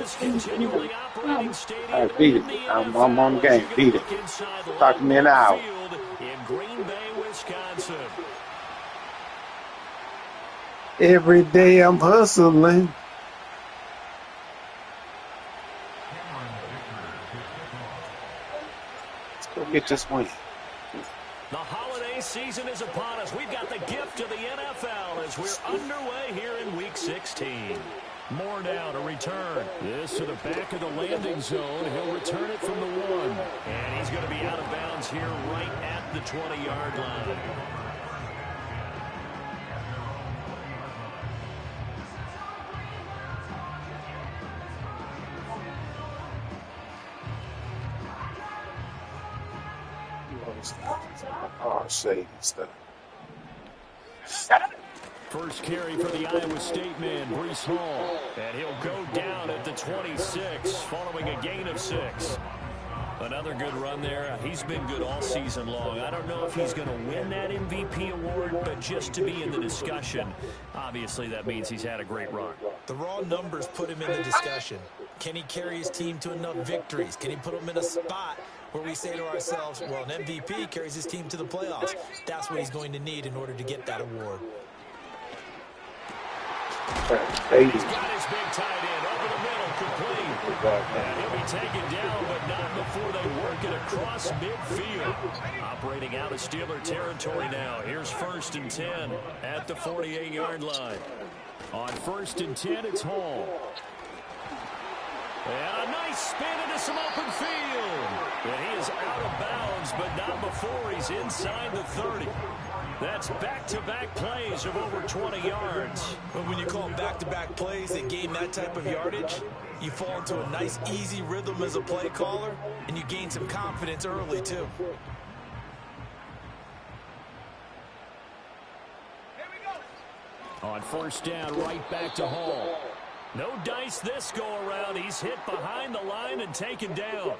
this continually operating stadium. All right, beat it. I'm on the game. Beat it. Talk to me in an hour. In Green Bay, Wisconsin. Every day I'm hustling. Let's go get this win. The holiday season is upon us. We've got the gift of the NFL as we're underway here in Week 16. Moore now to return. This to the back of the landing zone. He'll return it from the 1. And he's going to be out of bounds here right at the 20-yard line. Stuff. First carry for the Iowa State man, Breece Hall. And he'll go down at the 26 following a gain of 6. Another good run there. He's been good all season long. I don't know if he's going to win that MVP award, but just to be in the discussion, obviously that means he's had a great run. The raw numbers put him in the discussion. Can he carry his team to enough victories? Can he put them in a spot where we say to ourselves, well, an MVP carries his team to the playoffs. That's what he's going to need in order to get that award. He's got his big tight end over the middle, complete. And he'll be taken down, but not before they work it across midfield. Operating out of Steeler territory now. Here's 1st and 10 at the 48-yard line. On 1st and 10, it's Hall. And a nice spin into some open field. And he is out of bounds, but not before he's inside the 30. That's back-to-back plays of over 20 yards. But when you call back-to-back plays that gain that type of yardage, you fall into a nice, easy rhythm as a play caller, and you gain some confidence early, too. On 1st down, right back to Hall. No dice this go-around. He's hit behind the line and taken down.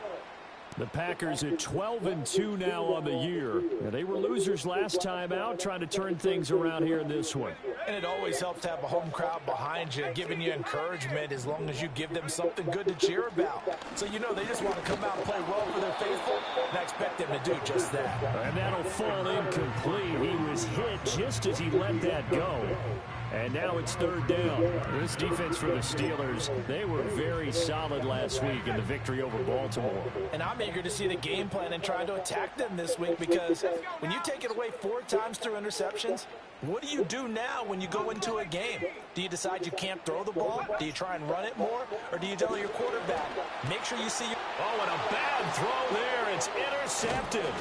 The Packers at 12-2 now on the year. They were losers last time out, trying to turn things around here in this one. And it always helps to have a home crowd behind you, giving you encouragement as long as you give them something good to cheer about. So you know they just want to come out and play well for their faithful, and I expect them to do just that. And that'll fall incomplete. He was hit just as he let that go. And now it's 3rd down. This defense for the Steelers, they were very solid last week in the victory over Baltimore. And I'm eager to see the game plan and try to attack them this week, because when you take it away 4 times through interceptions, what do you do now when you go into a game? Do you decide you can't throw the ball? Do you try and run it more? Or do you tell your quarterback, make sure you see your... Oh, and a bad throw there. It's intercepted.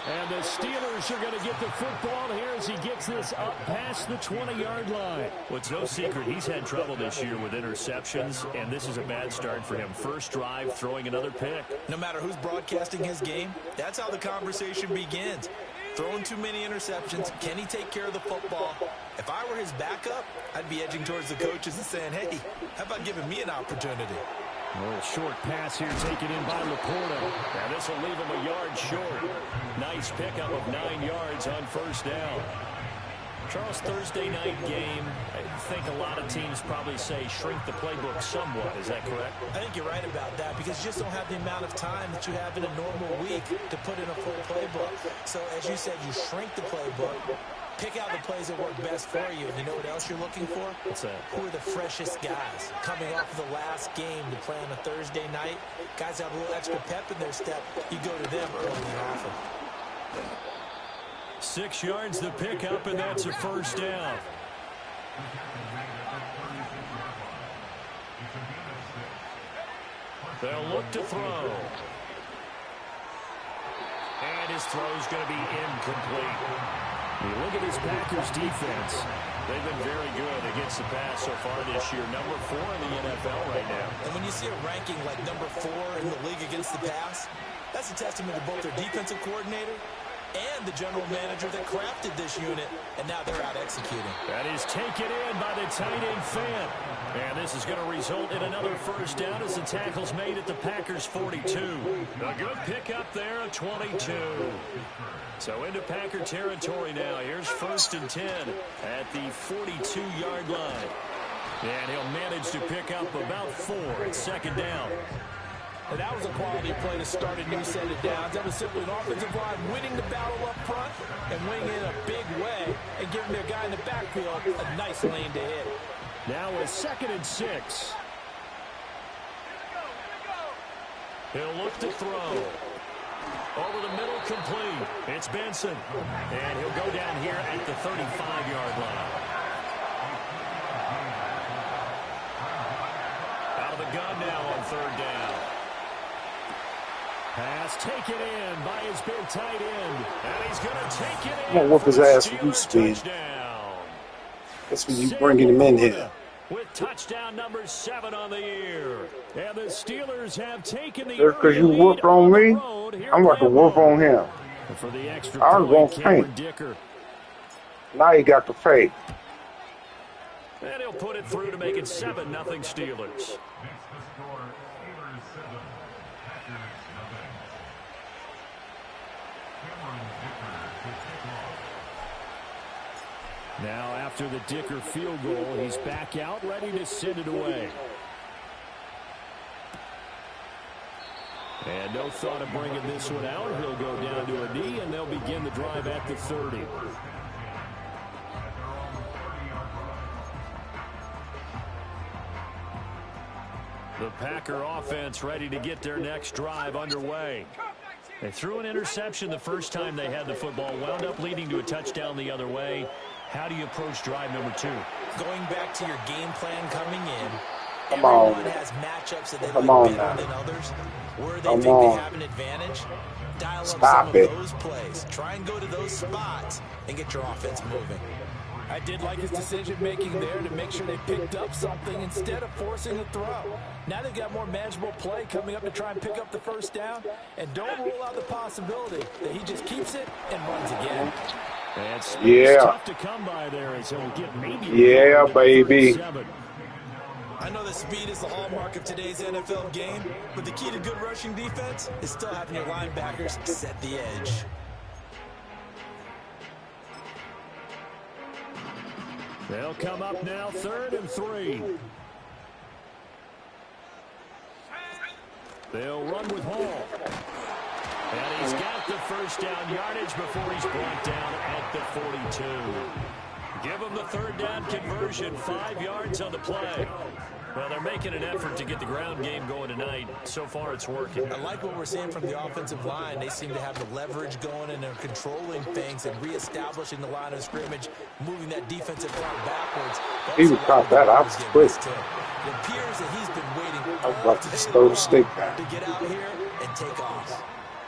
And the Steelers are going to get the football here as he gets this up past the 20-yard line. Well, it's no secret he's had trouble this year with interceptions, and this is a bad start for him. First drive, throwing another pick. No matter who's broadcasting his game, that's how the conversation begins. Throwing too many interceptions, can he take care of the football? If I were his backup, I'd be edging towards the coaches and saying, hey, how about giving me an opportunity? A little short pass here taken in by Laporta. And this will leave him a yard short. Nice pickup of 9 yards on 1st down. Charles, Thursday night game, I think a lot of teams probably say shrink the playbook somewhat. Is that correct? I think you're right about that, because you just don't have the amount of time that you have in a normal week to put in a full playbook. So as you said, you shrink the playbook. Pick out the plays that work best for you. And you know what else you're looking for? What's that? Who are the freshest guys coming off of the last game to play on a Thursday night? Guys have a little extra pep in their step. You go to them early and often. 6 yards the pickup, and that's a 1st down. They'll look to throw. And his throw's going to be incomplete. You look at this Packers defense. They've been very good against the pass so far this year. Number 4 in the NFL right now. And when you see a ranking like number 4 in the league against the pass, that's a testament to both their defensive coordinator and the general manager that crafted this unit, and now they're out executing. That is taken in by the tight end Fant. And this is going to result in another 1st down as the tackle's made at the Packers 42. A good pickup there at 22. So into Packer territory now. Here's 1st and 10 at the 42-yard line. And he'll manage to pick up about 4 at second down. And that was a quality play to start a new set of downs. That was simply an offensive line winning the battle up front and winning in a big way and giving their guy in the backfield a nice lane to hit. Now a 2nd and 6. He'll look to throw. Over the middle, complete. It's Benson. And he'll go down here at the 35-yard line. Out of the gun now on 3rd down. Pass taken in by his big tight end. And he's going to take it in. I'm going to whoop his ass for you, Speed. That's when you bringing him in here. With touchdown number 7 on the year. And the Steelers have taken the Just because you whooped on me, I'm about to whoop on him. For the extra I was going to faint. Now he got the fake. And he'll put it through to make it 7-0 Steelers. Now after the Dicker field goal, he's back out, ready to send it away. And no thought of bringing this one out. He'll go down to a knee, and they'll begin the drive at the 30. The Packer offense ready to get their next drive underway. They threw an interception the first time they had the football, wound up leading to a touchdown the other way. How do you approach drive number 2? Going back to your game plan coming in, Come on. everyone has matchups that they like better than others. Where they think they have an advantage, dial up some of those plays. Try and go to those spots and get your offense moving. I did like his decision-making there to make sure they picked up something instead of forcing a throw. Now they've got more manageable play coming up to try and pick up the first down. And don't rule out the possibility that he just keeps it and runs again. Yeah. Tough to come by there as he'll get maybe baby. I know that speed is the hallmark of today's NFL game, but the key to good rushing defense is still having your linebackers set the edge. They'll come up now, 3rd and 3. They'll run with Hall. And he's got the first down yardage before he's brought down at the 42. Give him the 3rd down conversion, 5 yards on the play. Well, they're making an effort to get the ground game going tonight. So far, it's working. I like what we're seeing from the offensive line. They seem to have the leverage going, and they're controlling things and reestablishing the line of scrimmage, moving that defensive front backwards. He would caught that. I was quick. It appears that he's been waiting I was about to just throw the stick back. to get out here and take off.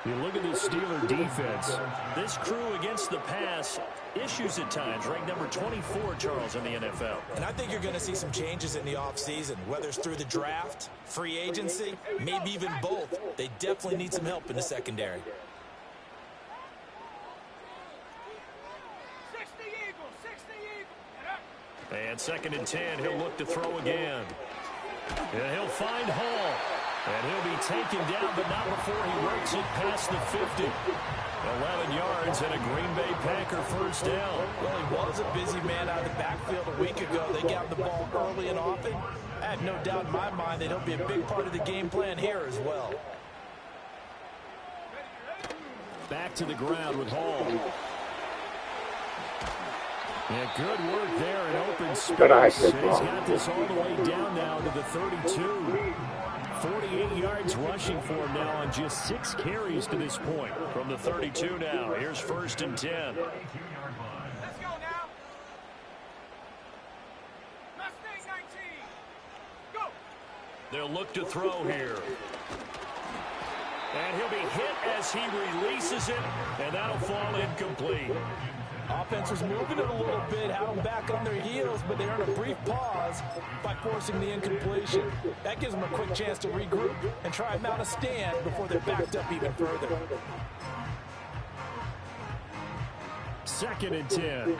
You look at the Steeler defense. This crew against the pass, issues at times. Ranked number 24, Charles, in the NFL. And I think you're going to see some changes in the offseason, whether it's through the draft, free agency, maybe even both. They definitely need some help in the secondary. And 2nd and 10, he'll look to throw again. And he'll find Hall. And he'll be taken down, but not before he works it past the 50. 11 yards and a Green Bay Packer first down. Well, he was a busy man out of the backfield a week ago. They got the ball early and often. I have no doubt in my mind that he'll be a big part of the game plan here as well. Back to the ground with Hall. Yeah, good work there in open space. And he's got this all the way down now to the 32. 48 yards rushing for him now on just 6 carries to this point. From the 32 now, here's 1st and 10. Let's go now. Mustang 19. Go. They'll look to throw here. And he'll be hit as he releases it, and that'll fall incomplete. Offense was moving it a little bit, had them back on their heels, but they earned a brief pause by forcing the incompletion. That gives them a quick chance to regroup and try and mount a stand before they're backed up even further. 2nd and 10.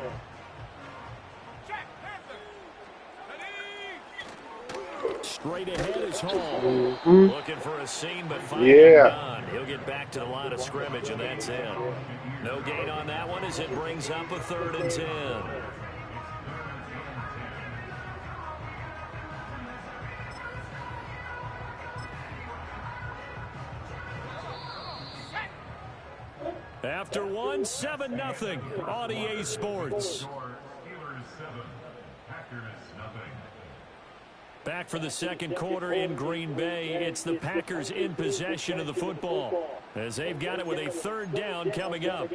Straight ahead is Hall. Looking for a seam, but finding none. He'll get back to the line of scrimmage, and that's it. No gain on that one as it brings up a 3rd and 10. After one, 7-0 on EA Sports. Back for the second quarter in Green Bay. It's the Packers in possession of the football as they've got it with a third down coming up.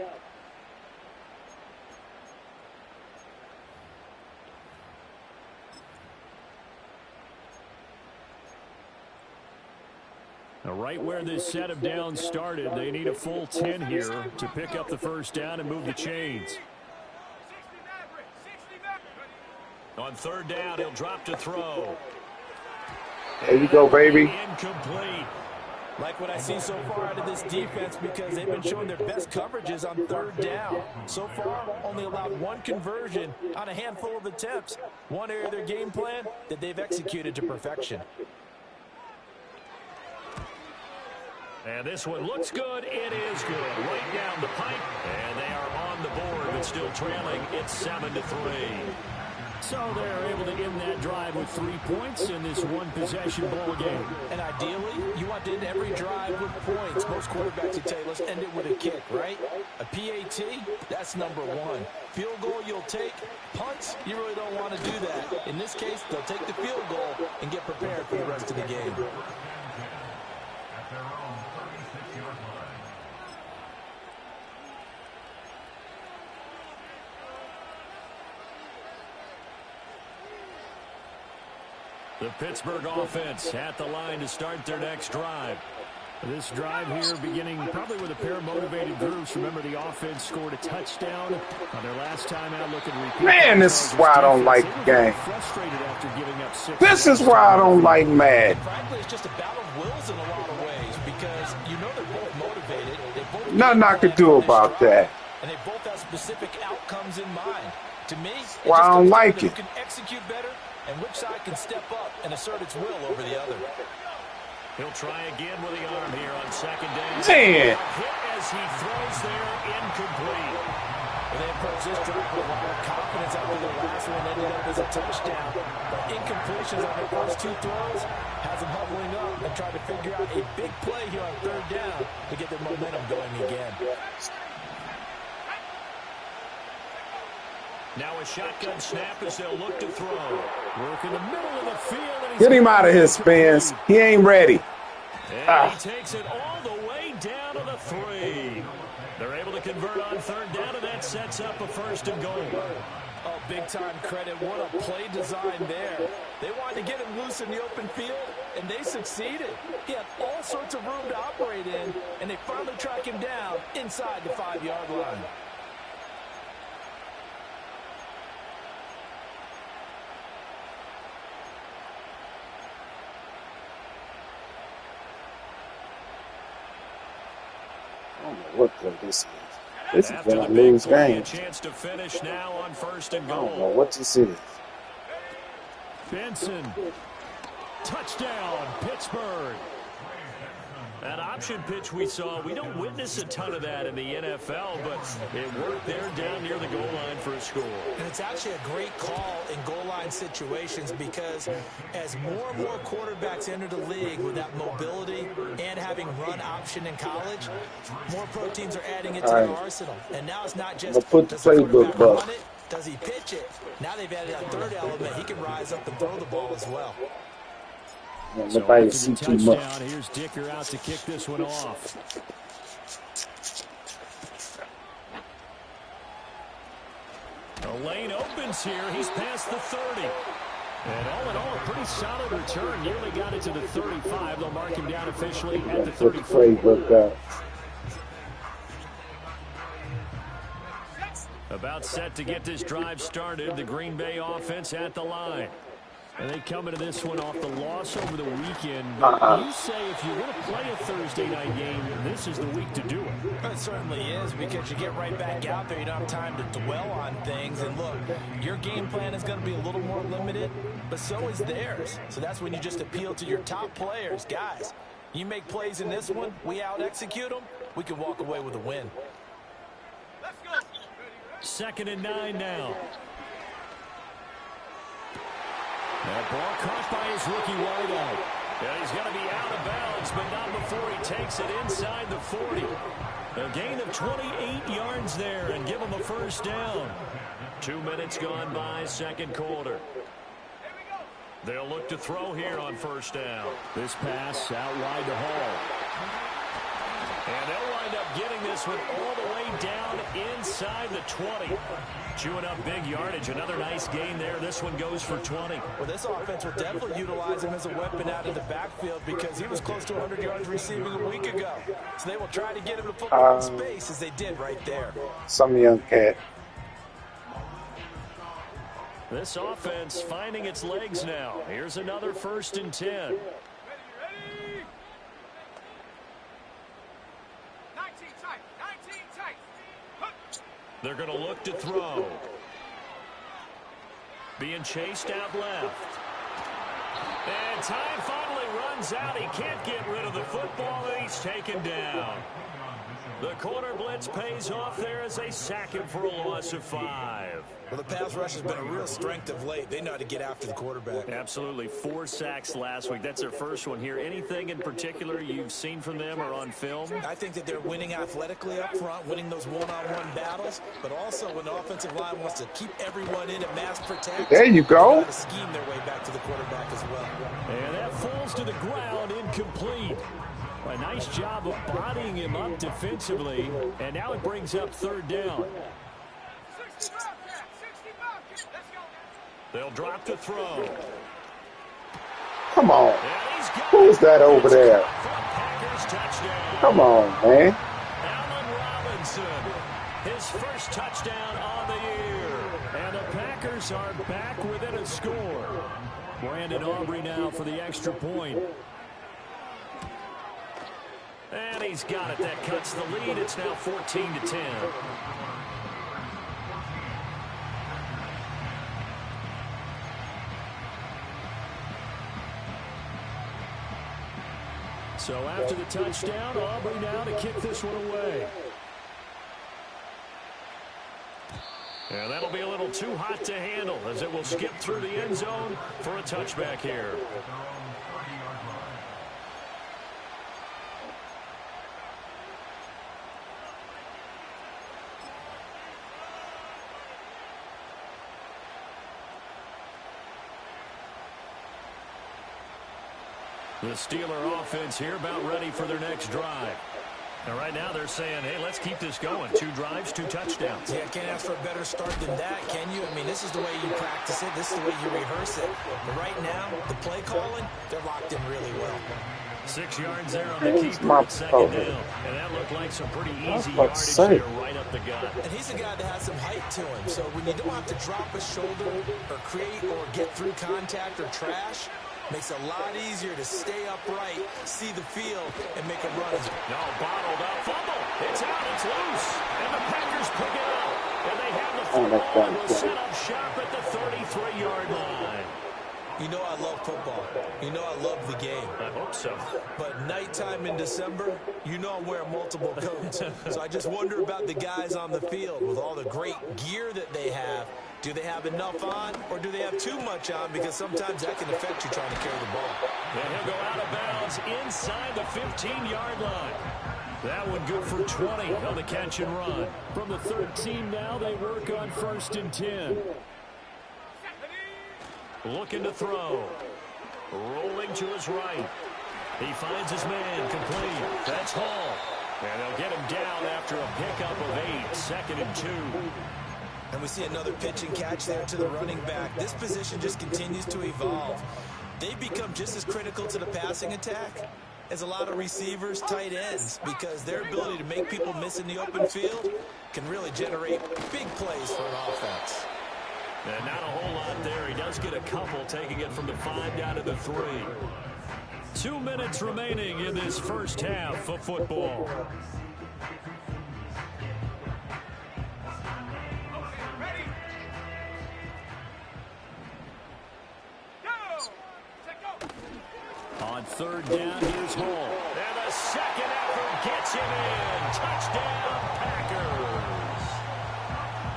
Right where this set of downs started, they need a full 10 here to pick up the first down and move the chains. On third down, he'll drop to throw. There you go, baby. Incomplete. Like what I see so far out of this defense because they've been showing their best coverages on third down. So far, only allowed one conversion on a handful of attempts. One area of their game plan that they've executed to perfection. And this one looks good. It is good. Right down the pipe. And they are on the board, but still trailing. It's 7-3. So they're able to end that drive with 3 points in this one-possession ball game. And ideally, you want to end every drive with points. Most quarterbacks would tell you, let's end it with a kick, right? A PAT, that's number one. Field goal you'll take. Punts, you really don't want to do that. In this case, they'll take the field goal and get prepared for the rest of the game. The Pittsburgh offense at the line to start their next drive. This drive here beginning probably with a pair of motivated groups. Remember, the offense scored a touchdown on their last time out. Look at repeat. Man, this is why I don't like the game. Frustrated after giving up 6. This is why I don't like Madden. Frankly, it's just a battle of wills in a lot of ways because you know they're both motivated. They both Nothing I could do about that. And they both have specific outcomes in mind. To me, Why I don't like it. Who can execute better and which side can step up and assert its will over the other. He'll try again with the arm here on second down. Man. Hit as he throws there, incomplete. They approach this drive with a lot of confidence after the last one ended up as a touchdown. But incompletions on their first 2 throws has them huddling up and trying to figure out a big play here on third down to get their momentum going again. Now a shotgun snap as they'll look to throw. Work in the middle of the field. And Get him out of here, Spence. He ain't ready. And he takes it all the way down to the 3. They're able to convert on third down, and that sets up a first and goal. Oh, big-time credit. What a play design there. They wanted to get him loose in the open field, and they succeeded. He had all sorts of room to operate in, and they finally track him down inside the 5-yard line. I don't know what play this is. This is going to lose game. Chance to finish now on first and I goal. don't know what this is. Benson. Touchdown, Pittsburgh. That option pitch we saw, we don't witness a ton of that in the NFL, but it worked there down near the goal line for a score. And it's actually a great call in goal line situations because as more and more quarterbacks enter the league with that mobility and having run option in college, more pro teams are adding it to their arsenal. And now it's not just put the playbook run it, does he pitch it? Now they've added a third element. He can rise up and throw the ball as well. So after the touchdown, here's Dicker out to kick this one off. The lane opens here. He's past the 30. And all in all, a pretty solid return. Nearly got it to the 35. They'll mark him down officially at the 34. About set to get this drive started. The Green Bay offense at the line. And they come into this one off the loss over the weekend. But you say if you want to play a Thursday night game, this is the week to do it. It certainly is because you get right back out there. You don't have time to dwell on things. And look, your game plan is going to be a little more limited, but so is theirs. So that's when you just appeal to your top players. Guys, you make plays in this one, we out-execute them, we can walk away with a win. Let's go. 2nd and 9 now. That ball caught by his rookie wideout. And he's going to be out of bounds, but not before he takes it inside the 40. A gain of 28 yards there and give him a first down. 2 minutes gone by, second quarter. They'll look to throw here on first down. This pass out wide to Hall. And they'll wind up getting this one all the way down inside the 20. Chewing up big yardage. Another nice gain there. This one goes for 20. Well, this offense will definitely utilize him as a weapon out of the backfield because he was close to 100 yards receiving a week ago. So they will try to get him to football in space as they did right there. Some young cat. This offense finding its legs now. Here's another 1st and 10. Ready? 19 tight. They're going to look to throw. Being chased out left. And time finally runs out. He can't get rid of the football, and he's taken down. The corner blitz pays off there as they sack him for a loss of 5. Well, the pass rush has been a real strength of late. They know how to get after the quarterback. Absolutely. 4 sacks last week. That's their first one here. Anything in particular you've seen from them or on film? I think that they're winning athletically up front, winning those one-on-one battles, but also when the offensive line wants to keep everyone in and mass protect. There you go. They got to scheme their way back to the quarterback as well. And that falls to the ground, incomplete. A nice job of bodying him up defensively, and now it brings up 3rd down. 65, let's go. They'll drop to throw. Come on. Who's that over there? Come on, man. Allen Robinson, his first touchdown on the year. And the Packers are back within a score. Brandon Aubrey now for the extra point. And he's got it. That cuts the lead. It's now 14-10. So after the touchdown, Aubrey now to kick this one away. And that'll be a little too hot to handle as it will skip through the end zone for a touchback here. The Steeler offense here about ready for their next drive. And right now they're saying, hey, let's keep this going. 2 drives, 2 touchdowns. Yeah, can't ask for a better start than that, can you? I mean, this is the way you practice it. This is the way you rehearse it. But right now, the play calling, they're locked in really well. 6 yards there on the keeper at 2nd down. And that looked like some pretty easy yardage there right up the gut. And he's a guy that has some height to him. So when you don't have to drop a shoulder or create or get through contact or trash, makes it a lot easier to stay upright, see the field, and make a run. No, bottled up. Fumble. It's out. It's loose. And the Packers pick it up. And they have the football and will set up shop at the 33-yard line. You know I love football. You know I love the game. I hope so. But nighttime in December, you know I'm wearing multiple coats. So I just wonder about the guys on the field with all the great gear that they have. Do they have enough on, or do they have too much on? Because sometimes that can affect you trying to carry the ball. And he'll go out of bounds inside the 15-yard line. That one good for 20 on the catch and run. From the 13 now, they work on 1st and 10. Looking to throw. Rolling to his right. He finds his man complete. That's Hall. And they'll get him down after a pickup of 8. 2nd and 2. And we see another pitch and catch there to the running back. This position just continues to evolve. They become just as critical to the passing attack as a lot of receivers, tight ends, because their ability to make people miss in the open field can really generate big plays for an offense. And not a whole lot there. He does get a couple, taking it from the 5 down to the 3. 2 minutes remaining in this first half of football. On 3rd down, here's Hall. And the second effort gets him in. Touchdown, Packers.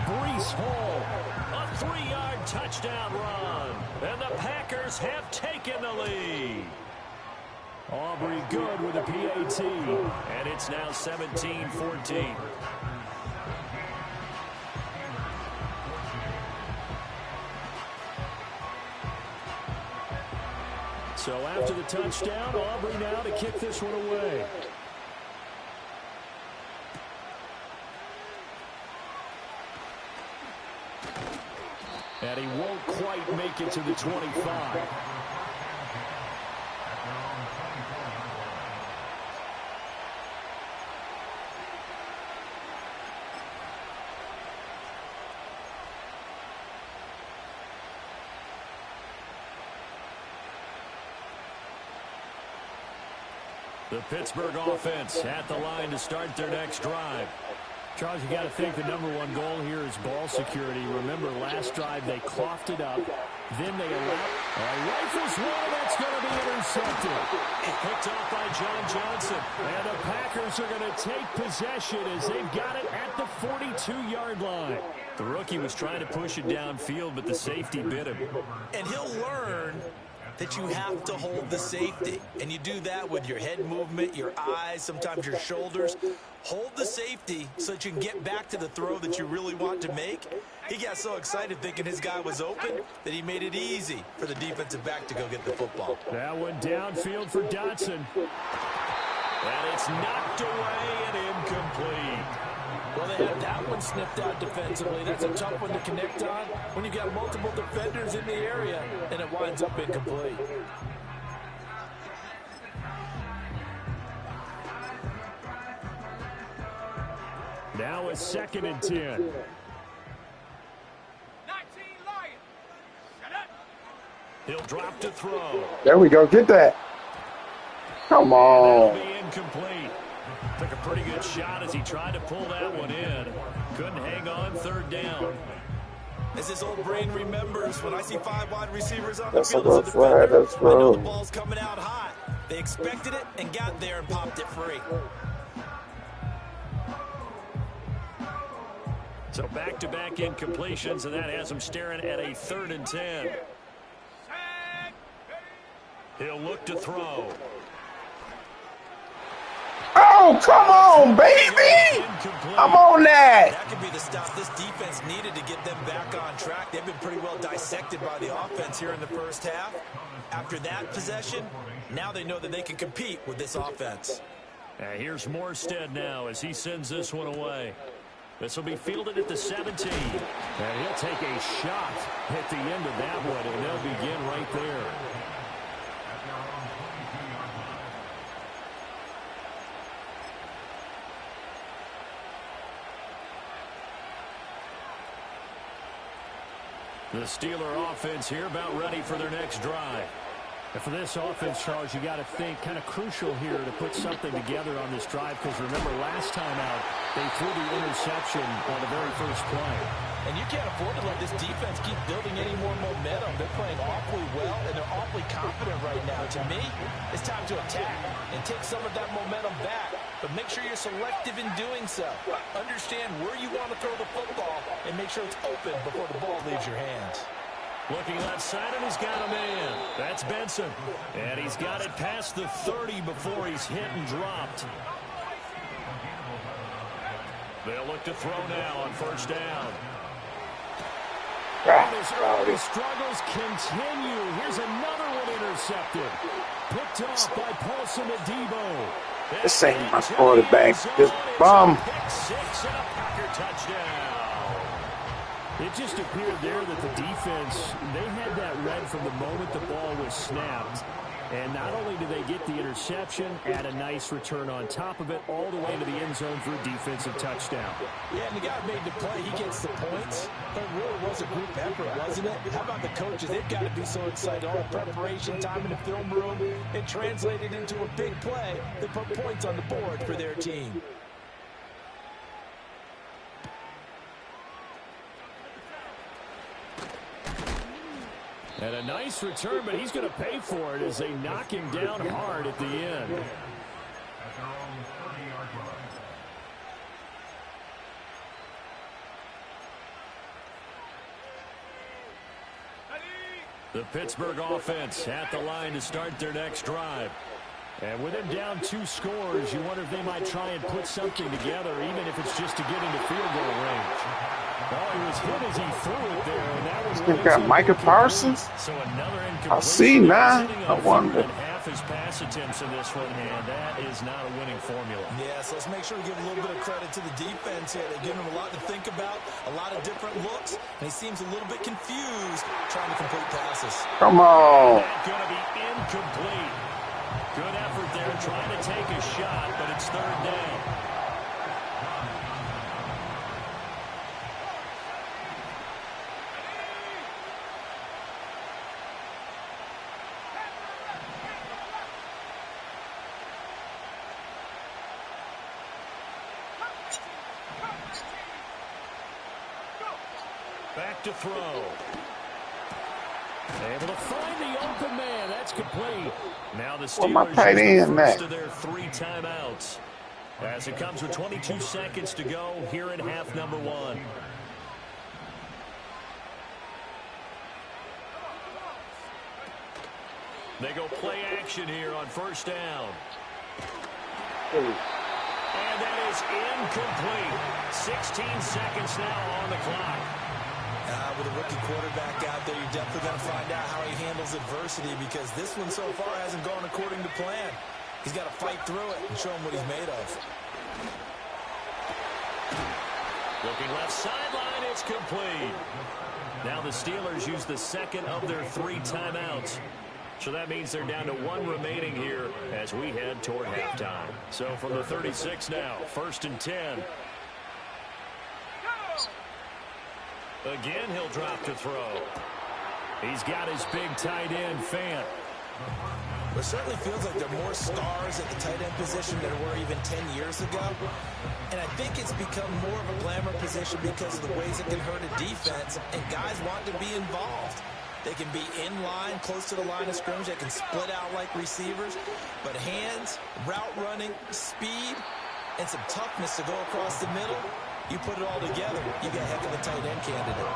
Breece Hall, a 3-yard touchdown run. And the Packers have taken the lead. Aubrey good with a PAT. And it's now 17-14. So after the touchdown, Aubrey now to kick this one away. And he won't quite make it to the 25. The Pittsburgh offense at the line to start their next drive. Charles, you got to think the #1 goal here is ball security. Remember, last drive they coughed it up. Then they rifles one, that's going to be intercepted. Picked off by John Johnson. And the Packers are going to take possession as they've got it at the 42-yard line. The rookie was trying to push it downfield, but the safety bit him. And he'll learn that you have to hold the safety. And you do that with your head movement, your eyes, sometimes your shoulders. Hold the safety so that you can get back to the throw that you really want to make. He got so excited thinking his guy was open that he made it easy for the defensive back to go get the football. That one downfield for Dotson. And it's knocked away and incomplete. Well, they had that one snipped out defensively. That's a tough one to connect on when you've got multiple defenders in the area, and it winds up incomplete. Now it's 2nd and 10. 19 Lions. Shut up. He'll drop to throw. There we go. Get that. Come on. That'll be incomplete. Took a pretty good shot as he tried to pull that one in. Couldn't hang on 3rd down. As his old brain remembers, when I see 5 wide receivers on the That's field a as a rough ride. defender, That's I know the rough. ball's coming out hot. They expected it and got there and popped it free. So back-to-back incompletions, and that has him staring at a 3rd and 10. Set. He'll look to throw. Oh, come on, baby. Incomplete. I'm on that. That could be the stop this defense needed to get them back on track. They've been pretty well dissected by the offense here in the first half. After that possession, now they know that they can compete with this offense. Here's Morstead now as he sends this one away. This will be fielded at the 17. And he'll take a shot at the end of that one, and they'll begin right there. The Steeler offense here about ready for their next drive. And for this offense, Charles, you got to think kind of crucial here to put something together on this drive, because remember last time out they threw the interception on the very first play. And you can't afford to let this defense keep building any more momentum. They're playing awfully well, and they're awfully confident right now. To me, it's time to attack and take some of that momentum back. But make sure you're selective in doing so. Understand where you want to throw the football and make sure it's open before the ball leaves your hands. Looking left side, and he's got a man. That's Benson. And he's got it past the 30 before he's hit and dropped. They'll look to throw now on 1st down. And his early struggles continue. Here's another one intercepted. Picked off by Paulson Adebo. This ain't my quarterback. This bum. Pick 6 and a Packer touchdown. It just appeared there that the defense, they had that read from the moment the ball was snapped. And not only do they get the interception, add a nice return on top of it, all the way to the end zone for a defensive touchdown. Yeah, and the guy made the play. He gets the points. But it really was a group effort, wasn't it? How about the coaches? They've got to be so excited. All the preparation time in the film room, it translated into a big play. They put points on the board for their team. And a nice return, but he's going to pay for it as they knock him down hard at the end. The Pittsburgh offense at the line to start their next drive. And with him down 2 scores, you wonder if they might try and put something together, even if it's just to get into field goal range. Oh, he was hit as he threw it there, and that was This got Micah Parsons. So another I see now. I wonder. Half his pass attempts in this one, and that is not a winning formula. Yeah, so let's make sure we give a little bit of credit to the defense here. They're giving him a lot to think about, a lot of different looks, and he seems a little bit confused trying to complete passes. Come on. That's going to be incomplete. Good effort there trying to take a shot, but it's 3rd down. Back to throw. Able to find the open man. That's complete. Now the Steelers use the first of their 3 timeouts, as it comes with 22 seconds to go here in half number 1. They go play action here on 1st down. And that is incomplete. 16 seconds now on the clock. With a rookie quarterback out there, you're definitely going to find out how he handles adversity, because this one so far hasn't gone according to plan. He's got to fight through it and show him what he's made of. Looking left sideline, it's complete. Now the Steelers use the 2nd of their 3 timeouts. So that means they're down to 1 remaining here as we head toward halftime. So from the 36 now, 1st and 10. Again, he'll drop to throw. He's got his big tight end, Fant. It certainly feels like there are more stars at the tight end position than there were even 10 years ago. And I think it's become more of a glamour position because of the ways it can hurt a defense, and guys want to be involved. They can be in line, close to the line of scrimmage. They can split out like receivers. But hands, route running, speed, and some toughness to go across the middle, you put it all together, you get a heck of a tight end candidate.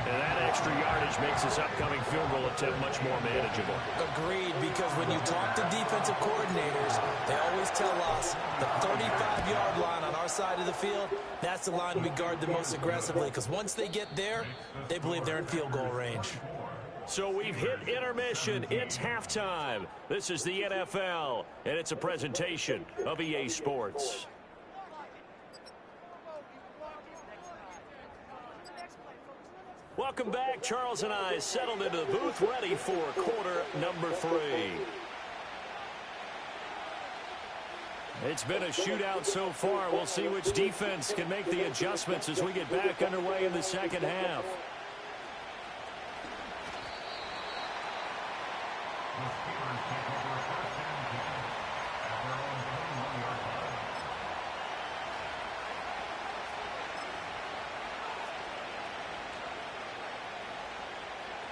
And that extra yardage makes this upcoming field goal attempt much more manageable. Agreed, because when you talk to defensive coordinators, they always tell us the 35-yard line on our side of the field, that's the line we guard the most aggressively, because once they get there, they believe they're in field goal range. So we've hit intermission. It's halftime. This is the NFL, and it's a presentation of EA Sports. Welcome back. Charles and I settled into the booth, ready for quarter number 3. It's been a shootout so far. We'll see which defense can make the adjustments as we get back underway in the second half.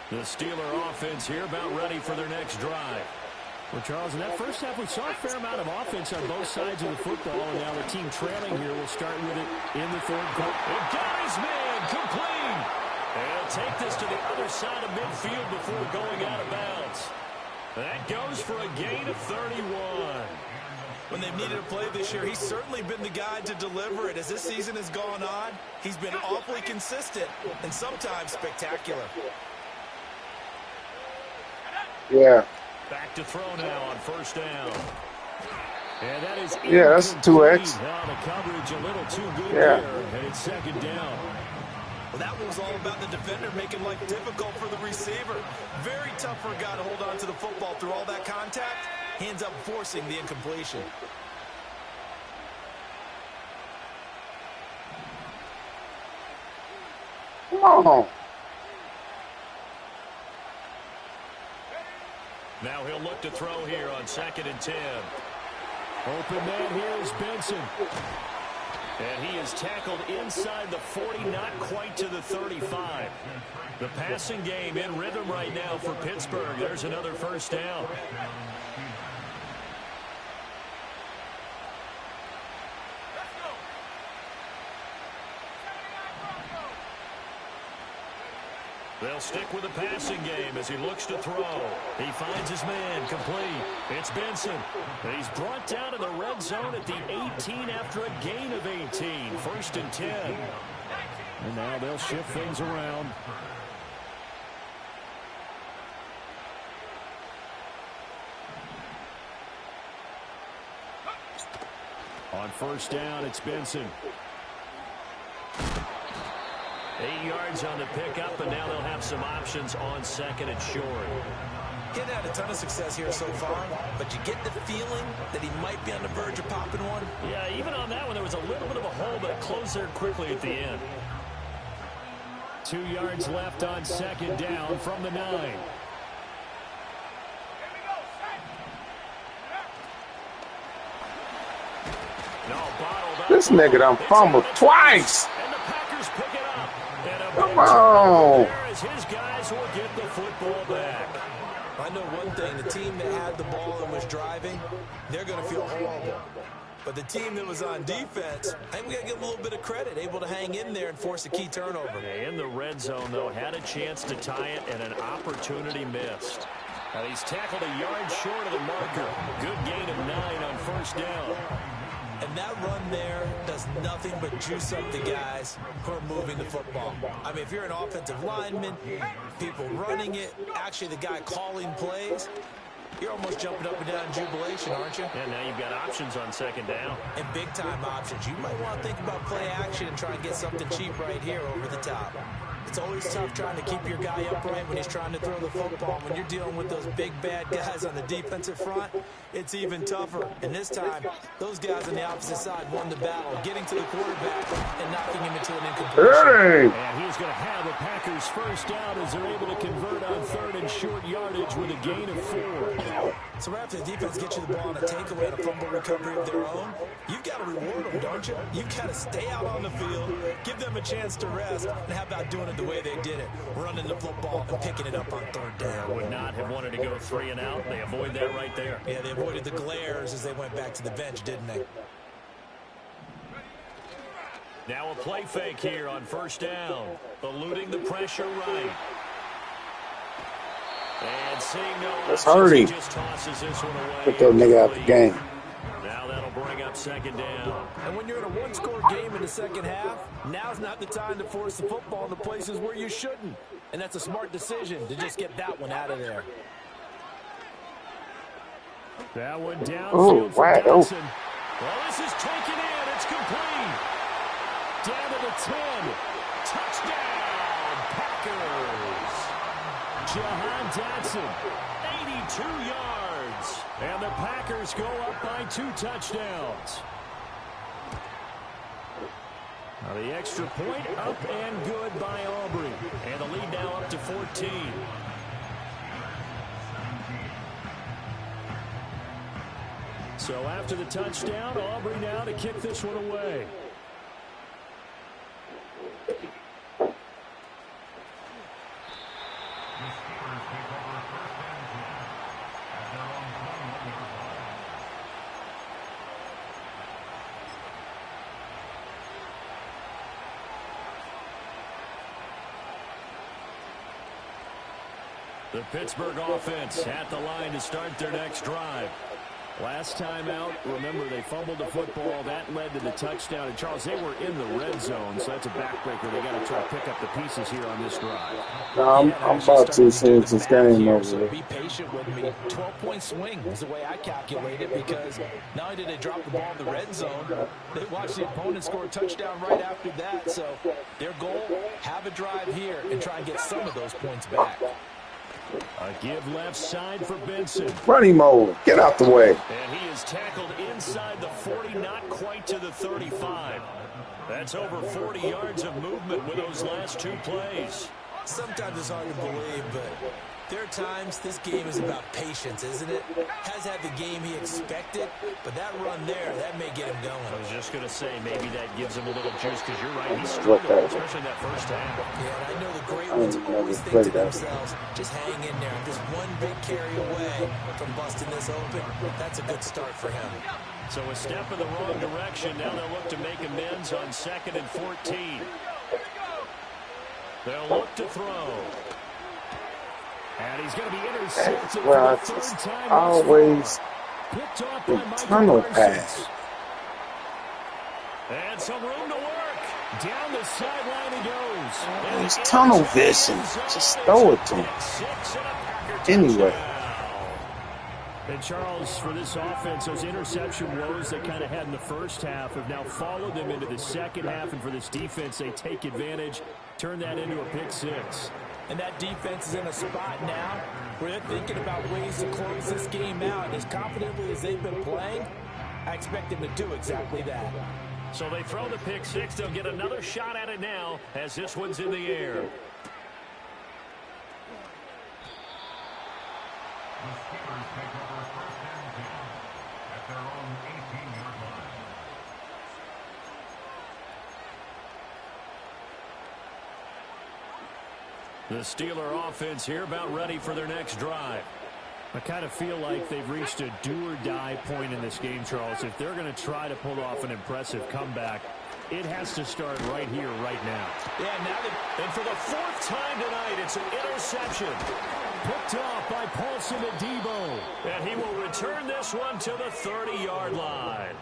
The Steeler offense here about ready for their next drive. Well, Charles, in that first half, we saw a fair amount of offense on both sides of the football, and now the team trailing here will start with it in the 3rd quarter. And got his man complete. And he'll take this to the other side of midfield before going out of bounds. That goes for a gain of 31. When they've needed a play this year, he's certainly been the guy to deliver it. As this season has gone on, he's been awfully consistent and sometimes spectacular. Yeah. Back to throw now on 1st down. And that is that's 2X. Now the coverage a little too good there, and it's 2nd down. Well, that one was all about the defender making life difficult for the receiver. Very tough for a guy to hold on to the football through all that contact. He ends up forcing the incompletion. Come on. Now he'll look to throw here on 2nd and 10. Open man here is Benson. And he is tackled inside the 40, not quite to the 35. The passing game in rhythm right now for Pittsburgh. There's another 1st down. They'll stick with the passing game as he looks to throw. He finds his man, complete. It's Benson. He's brought down to the red zone at the 18 after a gain of 18. 1st and 10. And now they'll shift things around. On 1st down, it's Benson. 8 yards on the pickup, and now they'll have some options on 2nd and short. He hasn't had a ton of success here so far, but you get the feeling that he might be on the verge of popping one. Yeah, even on that one, there was a little bit of a hole, but it closed there quickly at the end. 2 yards left on 2nd down from the 9. This nigga done fumbled twice. And the Packers pick it up. Come on. His guys will get the football back. I know one thing, the team that had the ball and was driving, they're going to feel horrible. But the team that was on defense, I think we got to give them a little bit of credit, able to hang in there and force a key turnover. In the red zone, though, had a chance to tie it and an opportunity missed. Now he's tackled a yard short of the marker. Good gain of 9 on 1st down. And that run there does nothing but juice up the guys who are moving the football. I mean, if you're an offensive lineman, people running it, actually the guy calling plays, you're almost jumping up and down in jubilation, aren't you? And now you've got options on 2nd down. And big-time options. You might want to think about play action and try and get something cheap right here over the top. It's always tough trying to keep your guy upright when he's trying to throw the football. When you're dealing with those big, bad guys on the defensive front, it's even tougher. And this time, those guys on the opposite side won the battle, getting to the quarterback and knocking him into an incompletion. And he's going to have the Packers 1st down as they're able to convert on 3rd and short yardage with a gain of 4. So right after the defense gets you the ball on a takeaway and a fumble recovery of their own, you've got to reward them, don't you? You've got to stay out on the field, give them a chance to rest, and how about doing it the way they did it, running the football and picking it up on 3rd down. Would not have wanted to go 3 and out. They avoid that right there. Yeah, they avoided the glares as they went back to the bench, didn't they? Now a play fake here on 1st down, eluding the pressure right. And seeing no options, he just tosses this one away. Put that nigga out the game. Now that'll bring up 2nd down. And when you're in a one-score game in the 2nd half, now's not the time to force the football in the places where you shouldn't. And that's a smart decision to just get that one out of there. That one downfield for wow. Dotson. Well, this is taken in. It's complete. Down to the 10. Touchdown, Packers. Jahan Dotson, 82 yards. And the Packers go up by 2 touchdowns. Now the extra point up and good by Aubrey. And the lead now up to 14. So after the touchdown, Aubrey now to kick this one away. The Pittsburgh offense at the line to start their next drive. Last time out, remember, they fumbled the football. That led to the touchdown. And, Charles, they were in the red zone, so that's a backbreaker. They got to try to pick up the pieces here on this drive. No, I'm about to since this game over. So be patient with me. 12-point swing is the way I calculate it, because not only did they drop the ball in the red zone, they watched the opponent score a touchdown right after that. So their goal, have a drive here and try and get some of those points back. A give left side for Benson. Running mode. Get out the way. And he is tackled inside the 40, not quite to the 35. That's over 40 yards of movement with those last 2 plays. Sometimes it's hard to believe, but there are times this game is about patience, isn't it? Has had the game he expected, but that run there, that may get him going. I was just going to say, maybe that gives him a little juice, because you're right, he struggled, especially that first half. Yeah, and I know the great ones always think to themselves, just hang in there. Just one big carry away from busting this open. That's a good start for him. So a step in the wrong direction. Now they'll look to make amends on 2nd and 14. They'll look to throw. And he's going to be intercepted for Well, the third time. always picked off the by Michael tunnel Parsons. pass. And some room to work. Down the sideline he goes. And It's tunnel vision. Just throw it to him. Anyway. And Charles, for this offense, those interception woes they kind of had in the first half have now followed them into the second half. And for this defense, they take advantage, turn that into a pick six. And that defense is in a spot now where they're thinking about ways to close this game out. And as confidently as they've been playing, I expect them to do exactly that. So they throw the pick six. They'll get another shot at it now as this one's in the air. The Steelers take over first and 10 at their own 18-yard line. The Steeler offense here about ready for their next drive. I kind of feel like they've reached a do-or-die point in this game, Charles. If they're going to try to pull off an impressive comeback, it has to start right here, right now. Yeah, And for the fourth time tonight, it's an interception. Picked off by Paulson Adebo. And he will return this one to the 30-yard line.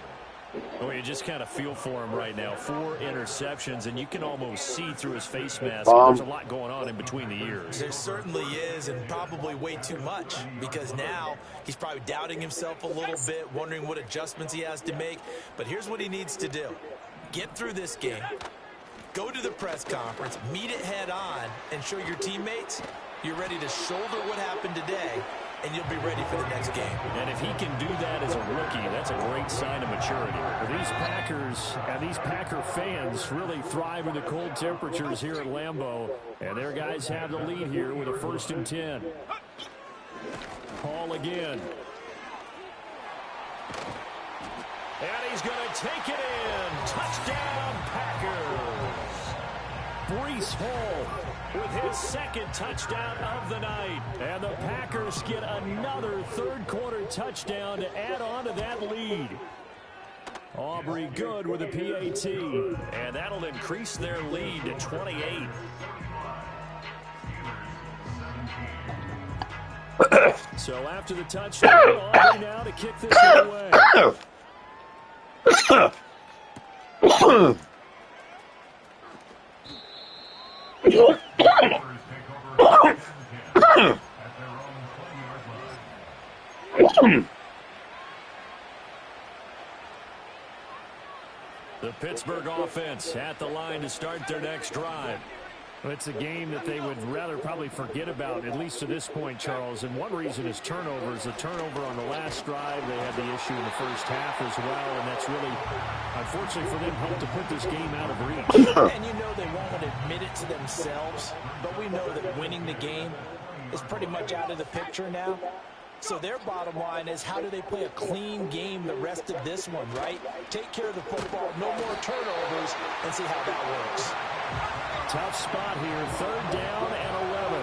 Oh, you just kind of feel for him right now. 4 interceptions, and you can almost see through his face mask. There's a lot going on in between the ears. there certainly is, and probably way too much, because now he's probably doubting himself a little bit, wondering what adjustments he has to make. But here's what he needs to do. Get through this game, go to the press conference, meet it head on, and show your teammates you're ready to shoulder what happened today, and you'll be ready for the next game. And if he can do that as a rookie, that's a great sign of maturity. These Packers and these Packer fans really thrive in the cold temperatures here at Lambeau. And their guys have the lead here with a 1st and 10. Hall again. And he's going to take it in. Touchdown, Packers. Breece Hall with his second touchdown of the night. And the Packers get another third-quarter touchdown to add on to that lead. Aubrey Good with a PAT. And that'll increase their lead to 28. So after the touchdown, Aubrey now to kick this one away. The Pittsburgh offense at the line to start their next drive. It's a game that they would rather probably forget about, at least to this point, Charles. And one reason is turnovers. The turnover on the last drive, they had the issue in the first half as well. And that's really, unfortunately for them, helped to put this game out of reach. And you know they won't admit it to themselves, but we know that winning the game is pretty much out of the picture now. So their bottom line is, how do they play a clean game the rest of this one, right? Take care of the football, no more turnovers, and see how that works. Tough spot here, 3rd down and 11.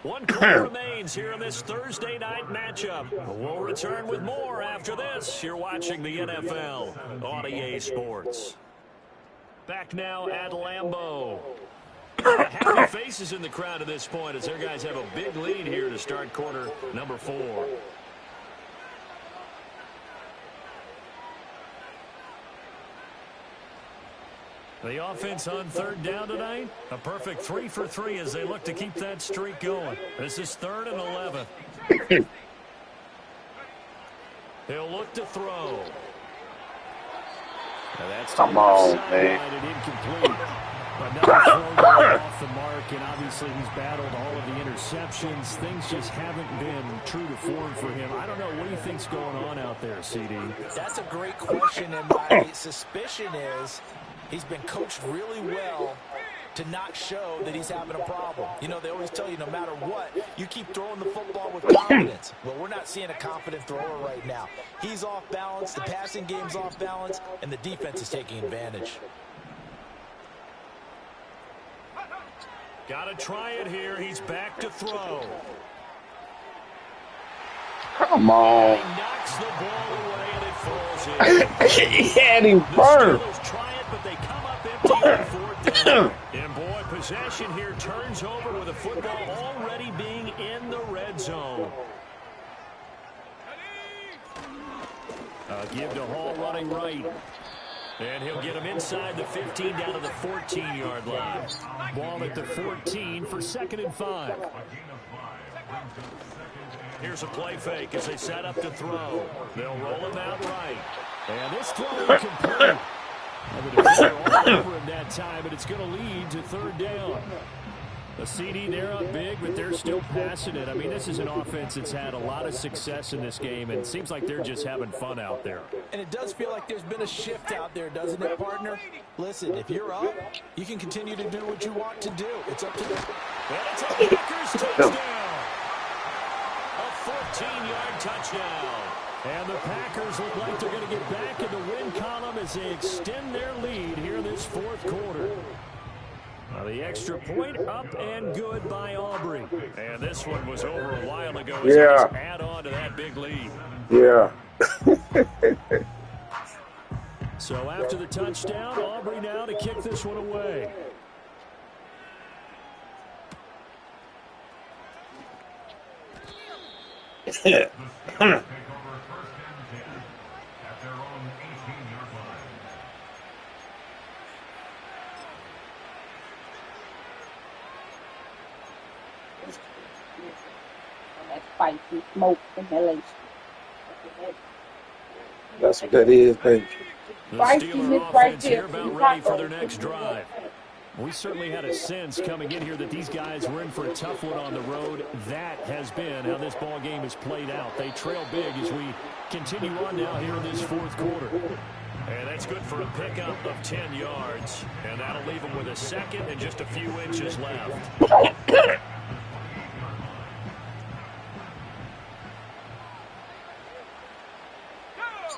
One quarter remains here in this Thursday night matchup. We'll return with more after this. You're watching the NFL on EA Sports. Back now at Lambeau. Happy faces in the crowd at this point as their guys have a big lead here to start quarter number 4. The offense on 3rd down tonight, a perfect 3 for 3 as they look to keep that streak going. This is 3rd and 11. He'll look to throw. Now that's Come on, man. Incomplete. Another throw going off the mark, and obviously he's battled all of the interceptions. Things just haven't been true to form for him. I don't know. What do you think's going on out there, CD? That's a great question, and my suspicion is he's been coached really well to not show that he's having a problem. You know, they always tell you no matter what, you keep throwing the football with confidence. Well, we're not seeing a confident thrower right now. He's off balance, the passing game's off balance, and the defense is taking advantage. Got to try it here. He's back to throw. Come on. He knocks the ball away, and it falls in. He had him The burned. Steelers try it, but they come up empty on fourth down. And boy, possession here turns over with the football already being in the red zone. Give to Hall running right. And he'll get him inside the 15 down to the 14-yard line. Ball at the 14 for 2nd and 5. Here's a play fake as they set up to throw. They'll roll him out right. And this throw incomplete. And the defender all over him that time, and it's going to lead to 3rd down. A CD, they're up big, but they're still passing it. I mean, this is an offense that's had a lot of success in this game, and it seems like they're just having fun out there. And it does feel like there's been a shift out there, doesn't it, partner? Listen, if you're up, you can continue to do what you want to do. It's up to them. And it's a Packers touchdown. A 14-yard touchdown. And the Packers look like they're going to get back in the win column as they extend their lead here in this 4th quarter. Now the extra point up and good by Aubrey. And this one was over a while ago. As they just add on to that big lead. Yeah. So after the touchdown, Aubrey now to kick this one away. Spicy smoke inhalation. That's what that is, baby. The Steeler offense here about ready for their next drive. We certainly had a sense coming in here that these guys were in for a tough one on the road. That has been how this ball game has played out. They trail big as we continue on now here in this 4th quarter. And that's good for a pickup of 10 yards. And that'll leave them with a 2nd and just a few inches left.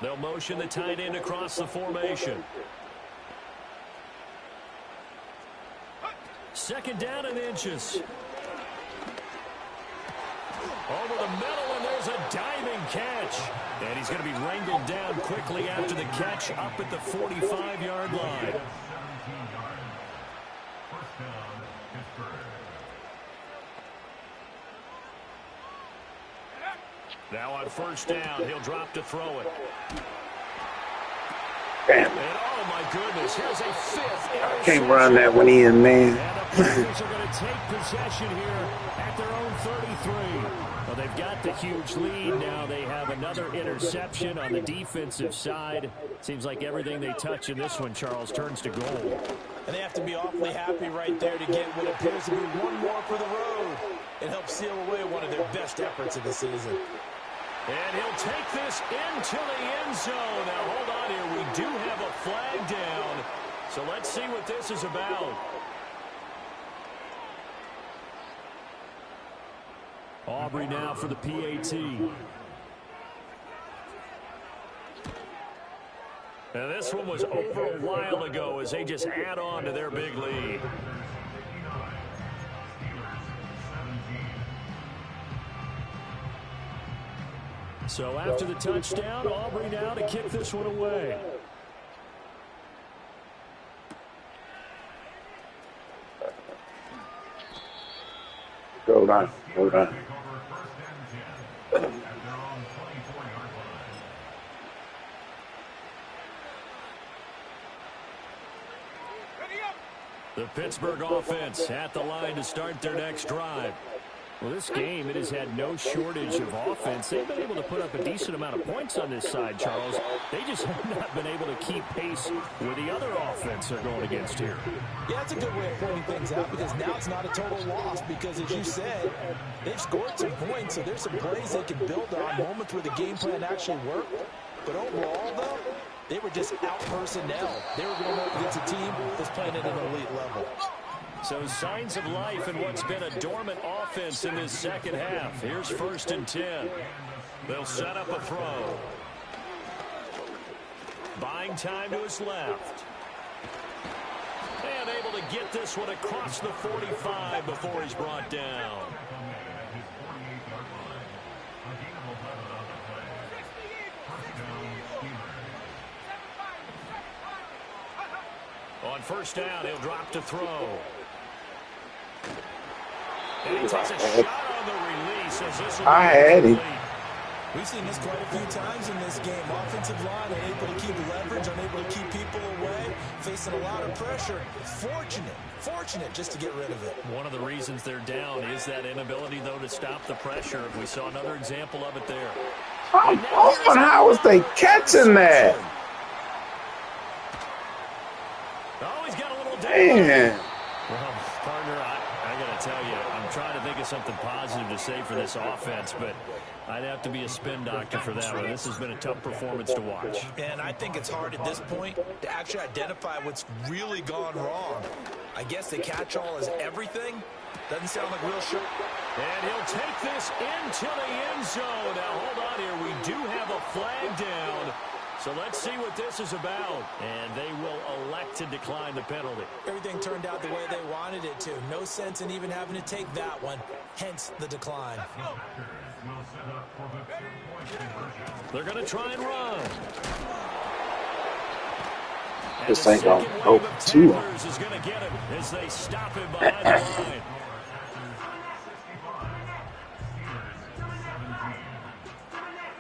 They'll motion the tight end across the formation. 2nd down and inches. Over the middle, and there's a diving catch. And he's going to be wrangled down quickly after the catch up at the 45-yard line. Now on 1st down, he'll drop to throw it. Damn. And oh my goodness, here's a 5th interception. Can't run that one in, man. And the Packers are going to take possession here at their own 33. Well, they've got the huge lead now. They have another interception on the defensive side. Seems like everything they touch in this one, Charles, turns to goal. And they have to be awfully happy right there to get what appears to be one more for the road. It helps seal away one of their best efforts of the season. And he'll take this into the end zone. Now, hold on here. We do have a flag down. So let's see what this is about. Aubrey now for the PAT. And this one was over a while ago as they just add on to their big lead. So after the touchdown, Aubrey now to kick this one away. Go down. Go down. The Pittsburgh offense at the line to start their next drive. Well, this game, it has had no shortage of offense. They've been able to put up a decent amount of points on this side, Charles. They just have not been able to keep pace with the other offense they're going against here. Yeah, that's a good way of pointing things out because now it's not a total loss because, as you said, they've scored some points, so there's some plays they can build on, moments where the game plan actually worked. But overall, though, they were just out personnel. They were going up against a team that's playing at an elite level. So signs of life in what's been a dormant offense in this second half. Here's 1st and 10. They'll set up a throw. Buying time to his left. And able to get this one across the 45 before he's brought down. On first down, he'll drop to throw. And he takes a shot on the release as this will be complete. We've seen this quite a few times in this game. Offensive line unable to keep leverage, unable to keep people away, facing a lot of pressure. Fortunate just to get rid of it. One of the reasons they're down is that inability, though, to stop the pressure. We saw another example of it there. Come on, how is they catching that? Oh, he's got a little Man. Well, partner, I got to tell you, I'm trying to think of something positive to say for this offense, but I'd have to be a spin doctor for that one. This has been a tough performance to watch. And I think it's hard at this point to actually identify what's really gone wrong. I guess the catch-all is everything. Doesn't sound like real sure. And he'll take this into the end zone. Now, hold on here. We do have a flag down. So let's see what this is about. And they will elect to decline the penalty. Everything turned out the way they wanted it to. No sense in even having to take that one. Hence the decline. They're going to try and run. This ain't going to go too long. Is going to get him as they stop him behind the line.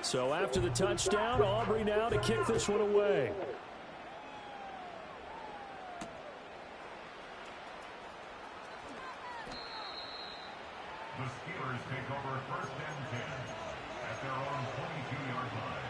So after the touchdown, Aubrey now to kick this one away. The Steelers take over first and 10 at their own 22-yard line.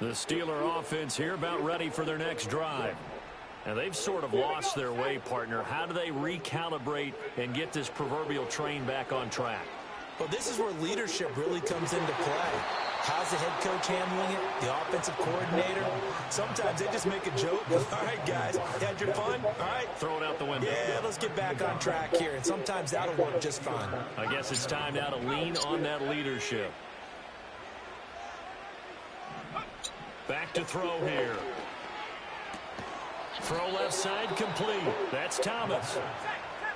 The Steeler offense here about ready for their next drive. And they've sort of lost their way, partner. How do they recalibrate and get this proverbial train back on track? Well, this is where leadership really comes into play. How's the head coach handling it? The offensive coordinator? Sometimes they just make a joke. All right, guys, had your fun? All right. Throw it out the window. Yeah, let's get back on track here. And sometimes that'll work just fine. I guess it's time now to lean on that leadership. Back to throw here. Throw left side complete. That's Thomas.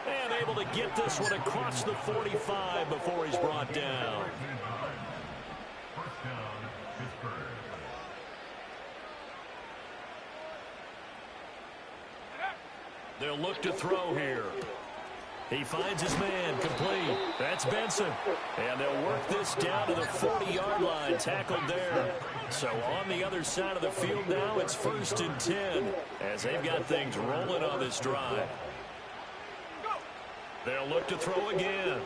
And able to get this one across the 45 before he's brought down. They'll look to throw here. He finds his man complete. That's Benson. And they'll work this down to the 40-yard line. Tackled there. So on the other side of the field now, it's 1st and 10 as they've got things rolling on this drive. They'll look to throw again.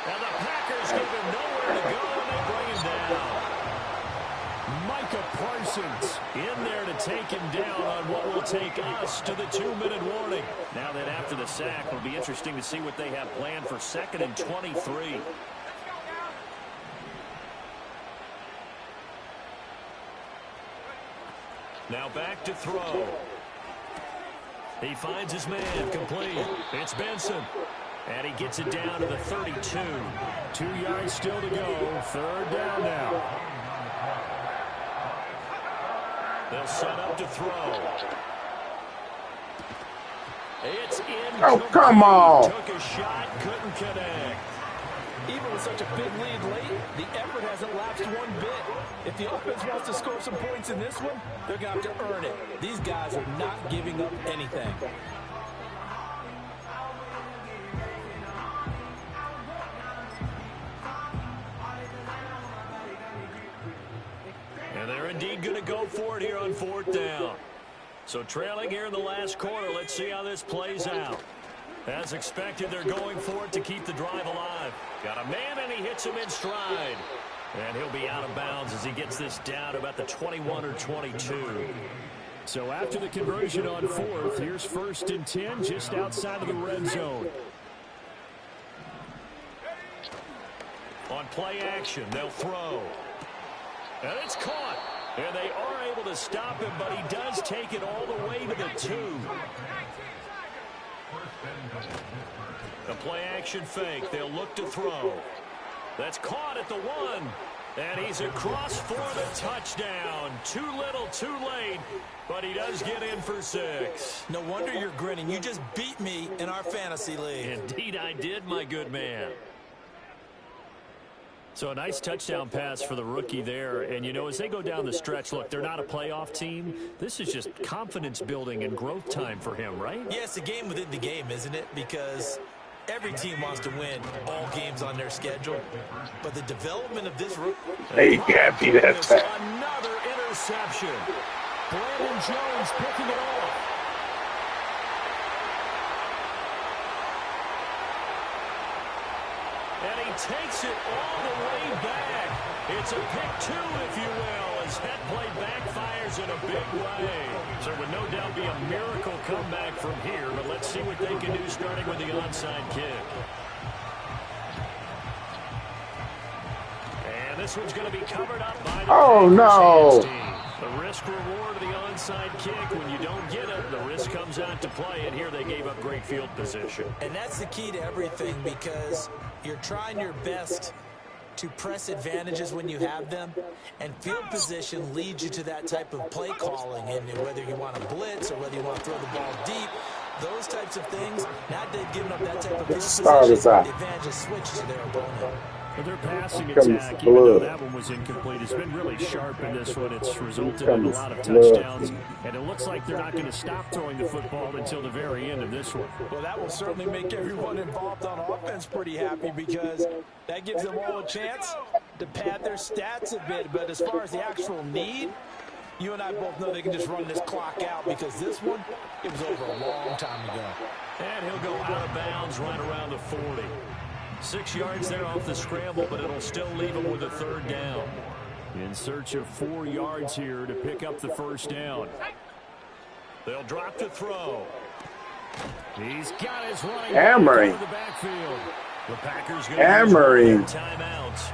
And the Packers give him nowhere to go, and they bring him down. Micah Parsons in there to take him down on what will take us to the 2-minute warning. Now that after the sack, it'll be interesting to see what they have planned for 2nd and 23. Now back to throw. He finds his man complete. It's Benson. And he gets it down to the 32. 2 yards still to go. 3rd down now. They'll set up to throw. It's in. Oh, come on. Took a shot, couldn't connect. Even with such a big lead late, the effort hasn't lapsed one bit. If the offense wants to score some points in this one, they're going to have to earn it. These guys are not giving up anything. And they're indeed going to go for it here on 4th down. So trailing here in the last quarter, let's see how this plays out. As expected, they're going for it to keep the drive alive. Got a man, and he hits him in stride. And he'll be out of bounds as he gets this down about the 21 or 22. So after the conversion on 4th, here's 1st and 10 just outside of the red zone. On play action, they'll throw. And it's caught. And they are able to stop him, but he does take it all the way to the 2. A play-action fake. They'll look to throw. That's caught at the 1. And he's across for the touchdown. Too little, too late. But he does get in for 6. No wonder you're grinning. You just beat me in our fantasy league. Indeed I did, my good man. So a nice touchdown pass for the rookie there. And, you know, as they go down the stretch, look, they're not a playoff team. This is just confidence building and growth time for him, right? Yeah, it's a game within the game, isn't it? Because every team wants to win all games on their schedule. But the development of this rookie... Hey, Gabby, that's that. Another interception. Brandon Jones picking it off. And he takes it all the way back. It's a pick 2, if you will, as that play backfires in a big way. So it would no doubt be a miracle comeback from here, but let's see what they can do starting with the onside kick. And this one's going to be covered up by the Packers team. The risk reward of the onside kick. When you don't get it, the risk comes out to play, and here they gave up great field position. And that's the key to everything, because you're trying your best to press advantages when you have them, and field position leads you to that type of play calling. And whether you want to blitz or whether you want to throw the ball deep, those types of things, now they've given up that type of field position, the advantage is switched to their opponent. But their passing attack, even though that one was incomplete, has been really sharp in this one. It's resulted in a lot of touchdowns, and it looks like they're not going to stop throwing the football until the very end of this one. Well, that will certainly make everyone involved on offense pretty happy, because that gives them all a chance to pad their stats a bit. But as far as the actual need, you and I both know they can just run this clock out, because this one, it was over a long time ago. And he'll go out of bounds right around the 40. 6 yards there off the scramble, but it'll still leave him with a 3rd down. In search of 4 yards here to pick up the 1st down. They'll drop to throw. He's got his running back the backfield. The Packers going to use timeouts.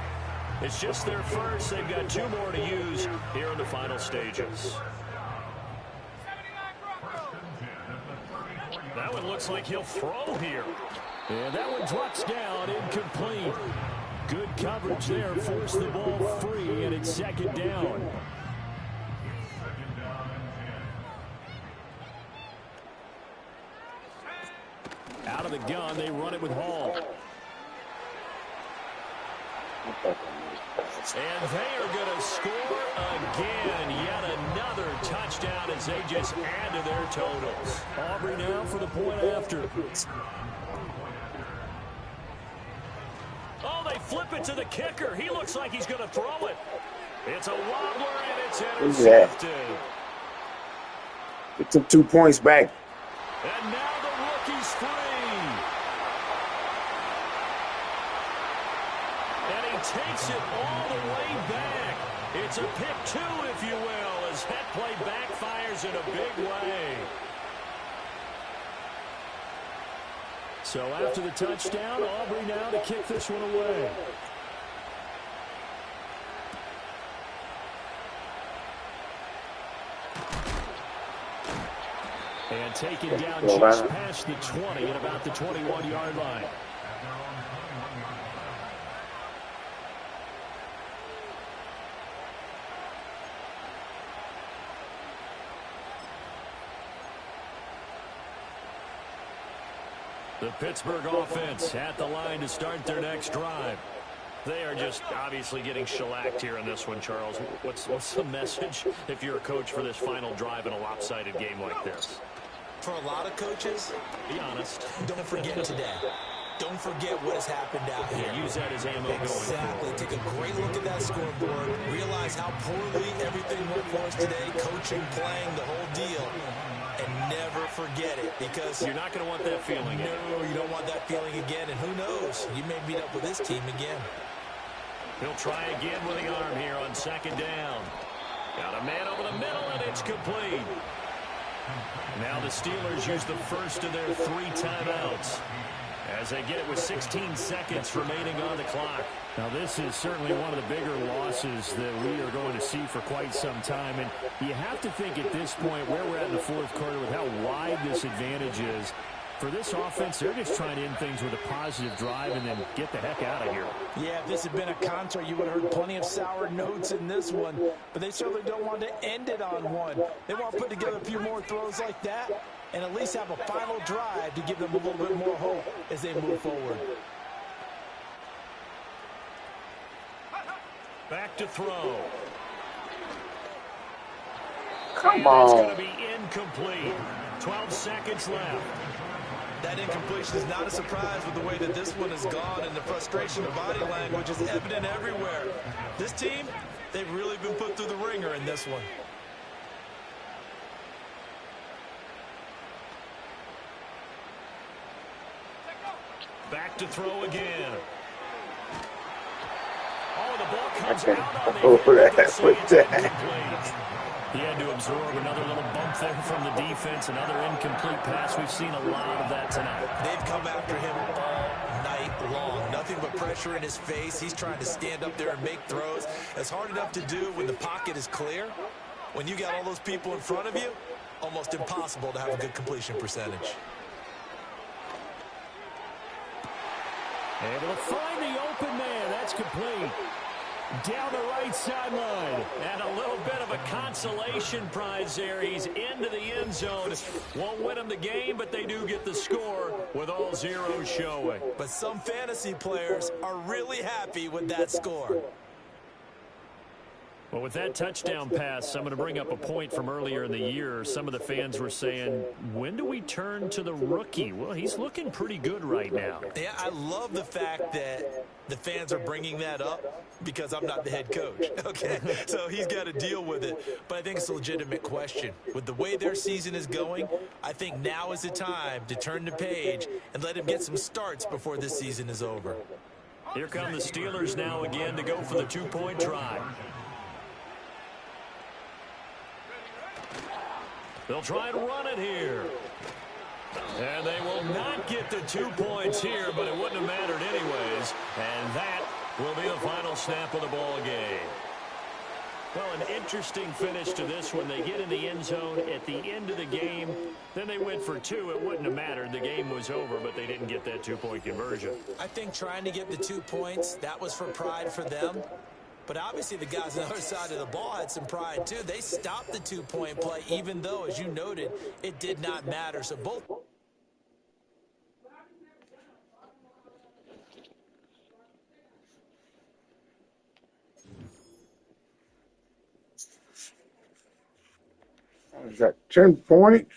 It's just their first. They've got 2 more to use here in the final stages. That one looks like he'll throw here. And that one drops down, incomplete. Good coverage there, forced the ball free, and it's 2nd down. Out of the gun, they run it with Hall. And they are going to score again. Yet another touchdown as they just add to their totals. Aubrey now for the point after. Oh, they flip it to the kicker. He looks like he's going to throw it. It's a wobbler, and it's intercepted. It took 2 points back. And now the rookie's free. And he takes it all the way back. It's a pick 2, if you will, as that play backfires in a big way. So after the touchdown, Aubrey now to kick this one away. And taken down just past the 20 at about the 21-yard line. The Pittsburgh offense at the line to start their next drive. They are just obviously getting shellacked here in this one, Charles. What's the message if you're a coach for this final drive in a lopsided game like this? For a lot of coaches, be honest, don't forget today. Don't forget what has happened out here. Yeah, use that as ammo going forward. Exactly. Take a great look at that scoreboard. Realize how poorly everything went for us today. Coaching, playing, the whole deal. And never forget it, because you're not going to want that feeling again. No, you don't want that feeling again. And who knows? You may meet up with this team again. He'll try again with the arm here on 2nd down. Got a man over the middle, and it's complete. Now the Steelers use the first of their 3 timeouts. as they get it with 16 seconds remaining on the clock. Now, this is certainly one of the bigger losses that we are going to see for quite some time. And you have to think at this point where we're at in the fourth quarter with how wide this advantage is. For this offense, they're just trying to end things with a positive drive and then get the heck out of here. Yeah, if this had been a concert, you would have heard plenty of sour notes in this one. But they certainly don't want to end it on one. They want to put together a few more throws like that and at least have a final drive to give them a little bit more hope as they move forward. Back to throw. Come It's going to on. be incomplete. 12 seconds left. That incompletion is not a surprise with the way that this one has gone, and the frustration of body language is evident everywhere. This team, they've really been put through the ringer in this one. Back to throw again. Oh, the ball comes Okay. out on the Oh, hit. that's They'll say what it's that- incomplete. He had to absorb another little bump there from the defense. Another incomplete pass. We've seen a lot of that tonight. They've come after him all night long. Nothing but pressure in his face. He's trying to stand up there and make throws. It's hard enough to do when the pocket is clear. When you got all those people in front of you, almost impossible to have a good completion percentage. Able to find the open man. That's complete. Down the right sideline. And a little bit of a consolation prize there. He's into the end zone. Won't win them the game, but they do get the score with all zeros showing. But some fantasy players are really happy with that score. Well, with that touchdown pass, I'm going to bring up a point from earlier in the year. Some of the fans were saying, when do we turn to the rookie? Well, he's looking pretty good right now. Yeah, I love the fact that the fans are bringing that up because I'm not the head coach, okay? So he's got to deal with it. But I think it's a legitimate question. With the way their season is going, I think now is the time to turn the page and let him get some starts before this season is over. Here come the Steelers now again to go for the two-point try. They'll try and run it here. And they will not get the 2 points here, but it wouldn't have mattered anyways. And that will be the final snap of the ball game. Well, an interesting finish to this one. They get in the end zone at the end of the game. Then they went for two. It wouldn't have mattered. The game was over, but they didn't get that two-point conversion. I think trying to get the 2 points, that was for pride for them. But obviously the guys on the other side of the ball had some pride too. They stopped the two-point play, even though, as you noted, it did not matter. So both. Is that 10 points?